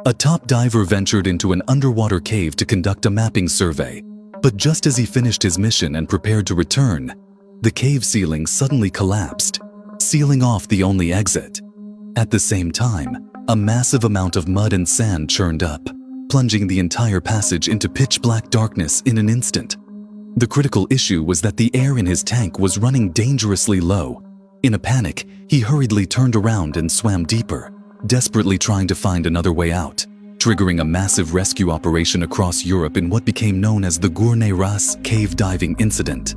A top diver ventured into an underwater cave to conduct a mapping survey, but just as he finished his mission and prepared to return, the cave ceiling suddenly collapsed, sealing off the only exit. At the same time, a massive amount of mud and sand churned up, plunging the entire passage into pitch-black darkness in an instant. The critical issue was that the air in his tank was running dangerously low. In a panic, he hurriedly turned around and swam deeper, desperately trying to find another way out, triggering a massive rescue operation across Europe in what became known as the Gourneyras cave diving incident.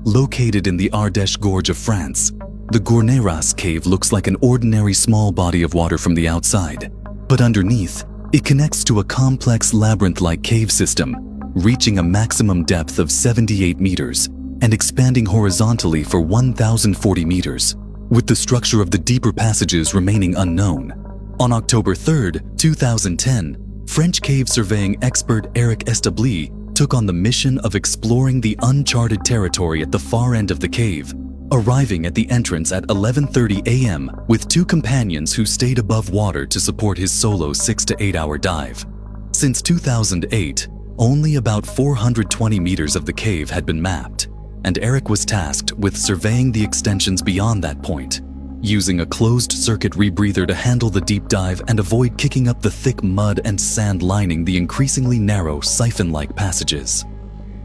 Located in the Ardèche Gorge of France, the Gourneyras cave looks like an ordinary small body of water from the outside, but underneath, it connects to a complex labyrinth-like cave system, reaching a maximum depth of 78 meters and expanding horizontally for 1,040 meters, with the structure of the deeper passages remaining unknown. On October 3, 2010, French cave surveying expert Eric Establis took on the mission of exploring the uncharted territory at the far end of the cave, arriving at the entrance at 11:30 a.m. with two companions who stayed above water to support his solo 6 to 8 hour dive. Since 2008, only about 420 meters of the cave had been mapped, and Eric was tasked with surveying the extensions beyond that point, using a closed-circuit rebreather to handle the deep dive and avoid kicking up the thick mud and sand lining the increasingly narrow, siphon-like passages.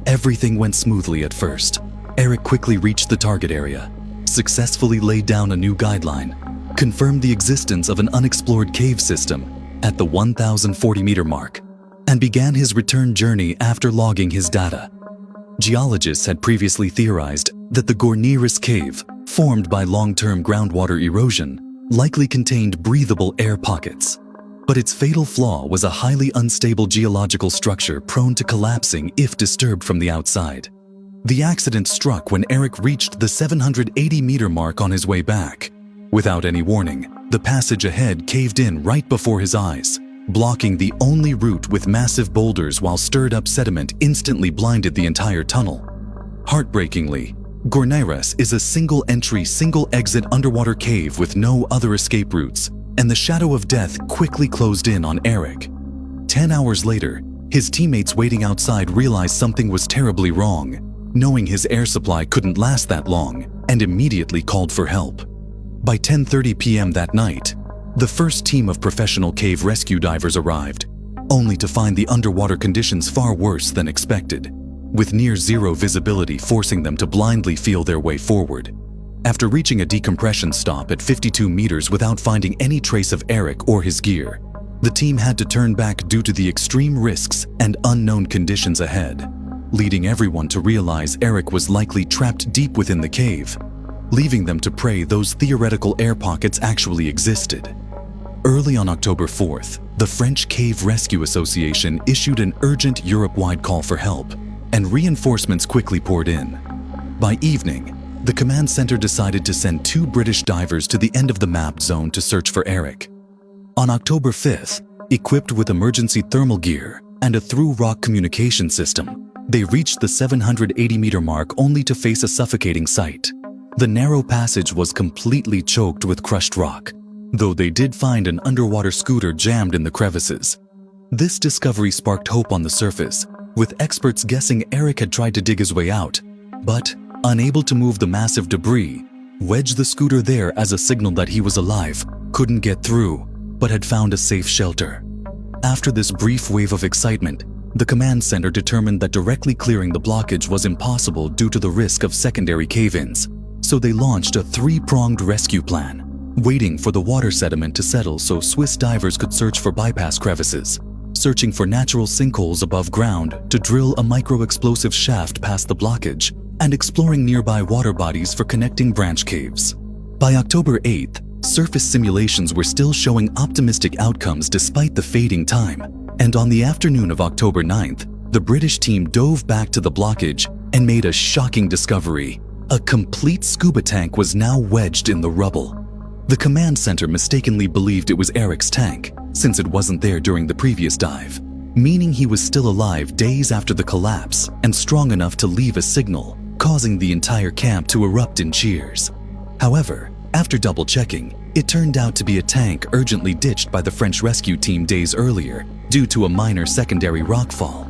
Everything went smoothly at first. Eric quickly reached the target area, successfully laid down a new guideline, confirmed the existence of an unexplored cave system at the 1,040-meter mark, and began his return journey after logging his data. Geologists had previously theorized that the Gourneyras cave, formed by long-term groundwater erosion, likely contained breathable air pockets. But its fatal flaw was a highly unstable geological structure prone to collapsing if disturbed from the outside. The accident struck when Eric reached the 780-meter mark on his way back. Without any warning, the passage ahead caved in right before his eyes, blocking the only route with massive boulders, while stirred-up sediment instantly blinded the entire tunnel. Heartbreakingly, Gourneyras is a single-entry, single-exit underwater cave with no other escape routes, and the shadow of death quickly closed in on Eric. 10 hours later, his teammates waiting outside realized something was terribly wrong, knowing his air supply couldn't last that long, and immediately called for help. By 10:30 p.m. that night, the first team of professional cave rescue divers arrived, only to find the underwater conditions far worse than expected, with near-zero visibility forcing them to blindly feel their way forward. After reaching a decompression stop at 52 meters without finding any trace of Eric or his gear, the team had to turn back due to the extreme risks and unknown conditions ahead, leading everyone to realize Eric was likely trapped deep within the cave, leaving them to pray those theoretical air pockets actually existed. Early on October 4th, the French Cave Rescue Association issued an urgent Europe-wide call for help, and reinforcements quickly poured in. By evening, the command center decided to send 2 British divers to the end of the mapped zone to search for Eric. On October 5th, equipped with emergency thermal gear and a through-rock communication system, they reached the 780-meter mark only to face a suffocating sight. The narrow passage was completely choked with crushed rock, though they did find an underwater scooter jammed in the crevices. This discovery sparked hope on the surface, with experts guessing Eric had tried to dig his way out, but, unable to move the massive debris, wedged the scooter there as a signal that he was alive, couldn't get through, but had found a safe shelter. After this brief wave of excitement, the command center determined that directly clearing the blockage was impossible due to the risk of secondary cave-ins, so they launched a 3-pronged rescue plan, waiting for the water sediment to settle so Swiss divers could search for bypass crevices, searching for natural sinkholes above ground to drill a micro-explosive shaft past the blockage, and exploring nearby water bodies for connecting branch caves. By October 8th, surface simulations were still showing optimistic outcomes despite the fading time, and on the afternoon of October 9th, the British team dove back to the blockage and made a shocking discovery. A complete scuba tank was now wedged in the rubble. The command center mistakenly believed it was Eric's tank, since it wasn't there during the previous dive, meaning he was still alive days after the collapse and strong enough to leave a signal, causing the entire camp to erupt in cheers. However, after double-checking, It turned out to be a tank urgently ditched by the French rescue team days earlier due to a minor secondary rockfall.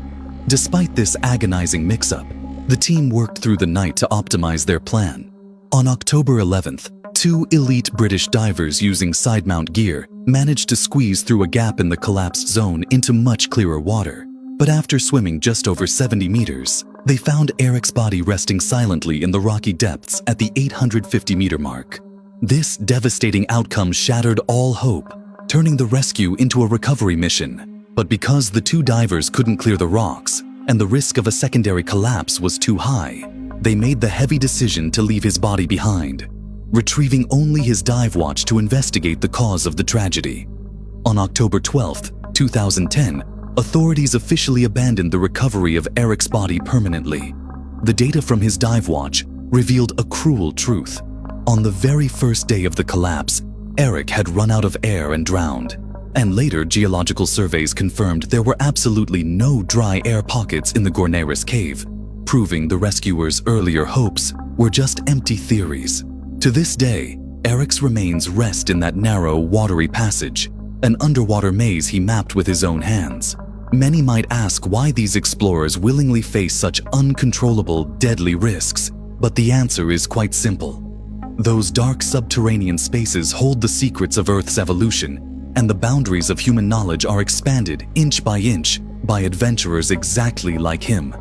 Despite this agonizing mix-up, the team worked through the night to optimize their plan. On October 11th, two elite British divers using side-mount gear managed to squeeze through a gap in the collapsed zone into much clearer water. But after swimming just over 70 meters, they found Eric's body resting silently in the rocky depths at the 850-meter mark. This devastating outcome shattered all hope, turning the rescue into a recovery mission. But because the two divers couldn't clear the rocks and the risk of a secondary collapse was too high, they made the heavy decision to leave his body behind, retrieving only his dive watch to investigate the cause of the tragedy. On October 12, 2010, authorities officially abandoned the recovery of Eric's body permanently. The data from his dive watch revealed a cruel truth. On the very first day of the collapse, Eric had run out of air and drowned. And later, geological surveys confirmed there were absolutely no dry air pockets in the Gourneyras cave, proving the rescuers' earlier hopes were just empty theories. To this day, Eric's remains rest in that narrow, watery passage, an underwater maze he mapped with his own hands. Many might ask why these explorers willingly face such uncontrollable, deadly risks, but the answer is quite simple. Those dark subterranean spaces hold the secrets of Earth's evolution, and the boundaries of human knowledge are expanded inch by adventurers exactly like him.